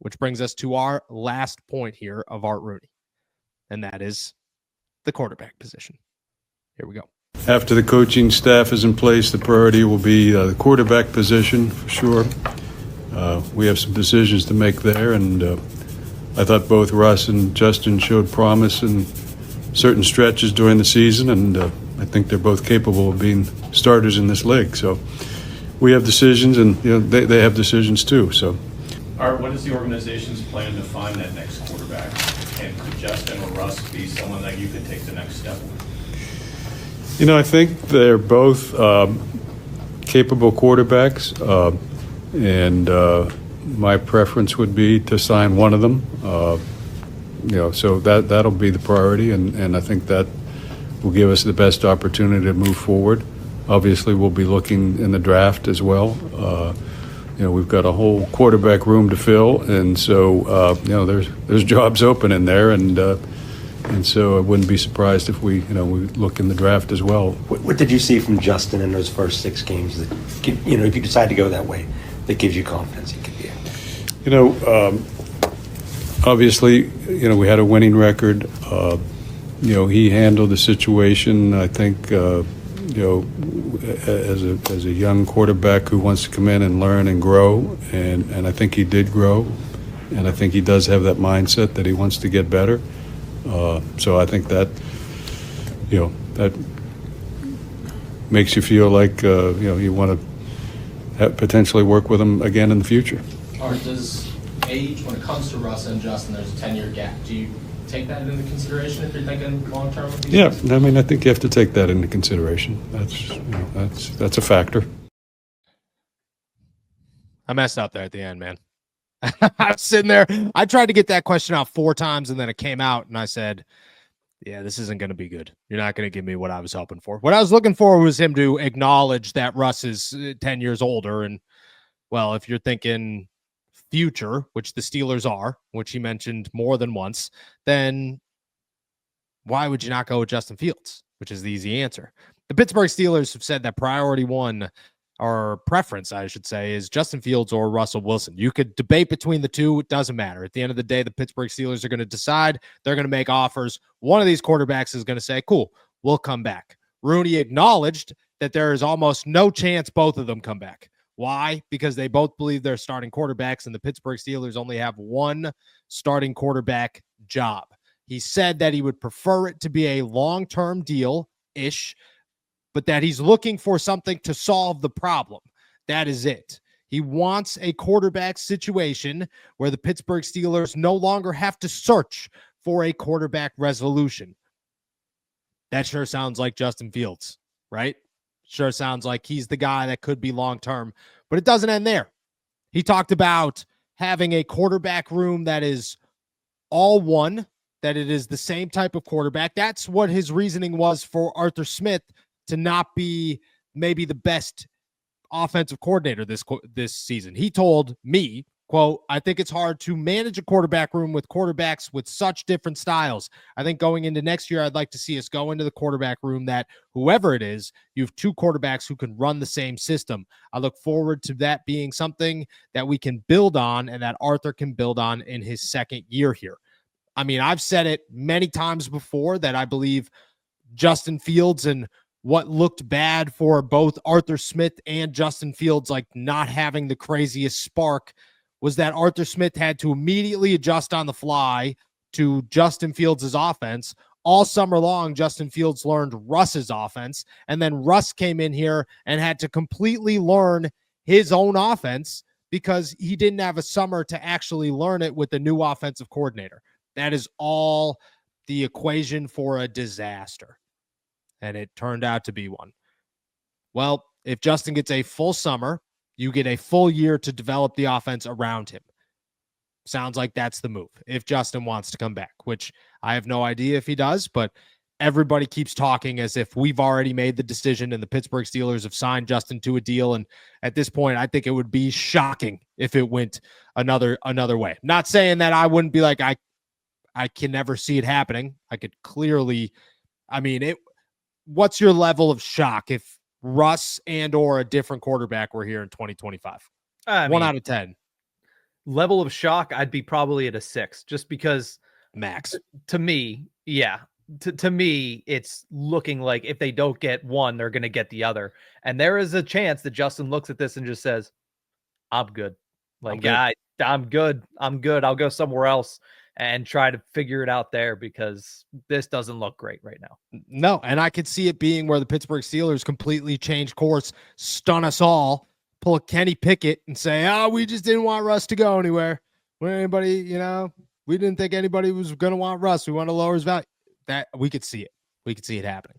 which brings us to our last point here of Art Rooney, and that is the quarterback position. Here we go. After the coaching staff is in place, the priority will be the quarterback position for sure. We have some decisions to make there, and I thought both Russ and Justin showed promise in certain stretches during the season, and I think they're both capable of being starters in this league. So we have decisions, and they have decisions too. So, Art, what is the organization's plan to find that next quarterback? And could Justin or Russ be someone that you could take the next step with? I think they're both capable quarterbacks, and my preference would be to sign one of them. So that'll be the priority, and I think that will give us the best opportunity to move forward. Obviously, we'll be looking in the draft as well. We've got a whole quarterback room to fill, and so there's jobs open in there, and so I wouldn't be surprised if we look in the draft as well. What did you see from Justin in those first 6 games that, if you decide to go that way, that gives you confidence he could be out? Obviously, we had a winning record. He handled the situation, I think, as a young quarterback who wants to come in and learn and grow, and I think he did grow, and I think he does have that mindset that he wants to get better. So I think that, that makes you feel like, you want to potentially work with him again in the future. Or does age, when it comes to Russ and Justin, there's a 10-year gap. Do you take that into consideration if you're thinking long-term with these guys? Yeah, I think you have to take that into consideration. That's a factor. I messed up there at the end, man. I was sitting there. I tried to get that question out 4 times, and then it came out, and I said, yeah, this isn't going to be good. You're not going to give me what I was hoping for. What I was looking for was him to acknowledge that Russ is 10 years older. And, well, if you're thinking future, which the Steelers are, which he mentioned more than once, then why would you not go with Justin Fields, which is the easy answer? The Pittsburgh Steelers have said that priority one, or preference, I should say, is Justin Fields or Russell Wilson. You could debate between the two. It doesn't matter. At the end of the day, the Pittsburgh Steelers are going to decide. They're going to make offers. One of these quarterbacks is going to say, cool, we'll come back. Rooney acknowledged that there is almost no chance both of them come back. Why? Because they both believe they're starting quarterbacks, and the Pittsburgh Steelers only have one starting quarterback job. He said that he would prefer it to be a long-term deal-ish, but that he's looking for something to solve the problem. That is it. He wants a quarterback situation where the Pittsburgh Steelers no longer have to search for a quarterback resolution. That sure sounds like Justin Fields, right? Sure sounds like he's the guy that could be long-term, but it doesn't end there. He talked about having a quarterback room that is all one, that it is the same type of quarterback. That's what his reasoning was for Arthur Smith to not be maybe the best offensive coordinator this season. He told me, quote, I think it's hard to manage a quarterback room with quarterbacks with such different styles. I think going into next year, I'd like to see us go into the quarterback room that whoever it is, you have 2 quarterbacks who can run the same system. I look forward to that being something that we can build on and that Arthur can build on in his second year here. I mean, I've said it many times before that I believe Justin Fields and what looked bad for both Arthur Smith and Justin Fields, like not having the craziest spark, was that Arthur Smith had to immediately adjust on the fly to Justin Fields' offense. All summer long, Justin Fields learned Russ's offense, and then Russ came in here and had to completely learn his own offense because he didn't have a summer to actually learn it with the new offensive coordinator. That is all the equation for a disaster. And it turned out to be one. Well, if Justin gets a full summer, you get a full year to develop the offense around him. Sounds like that's the move if Justin wants to come back, which I have no idea if he does, but everybody keeps talking as if we've already made the decision and the Pittsburgh Steelers have signed Justin to a deal. And at this point, I think it would be shocking if it went another way. Not saying that I wouldn't be like, I can never see it happening. I could clearly, what's your level of shock if Russ and or a different quarterback were here in 2025? 1 out of 10. Level of shock, I'd be probably at a 6, just because Max. to me, yeah. To me, it's looking like if they don't get one, they're going to get the other. And there is a chance that Justin looks at this and just says, I'm good. Like, I'm good. I'm good. I'll go somewhere else and try to figure it out there because this doesn't look great right now. No, and I could see it being where the Pittsburgh Steelers completely change course, stun us all, pull a Kenny Pickett and say, oh, we just didn't want Russ to go anywhere. When anybody, we didn't think anybody was going to want Russ. We want to lower his value. That we could see it. We could see it happening.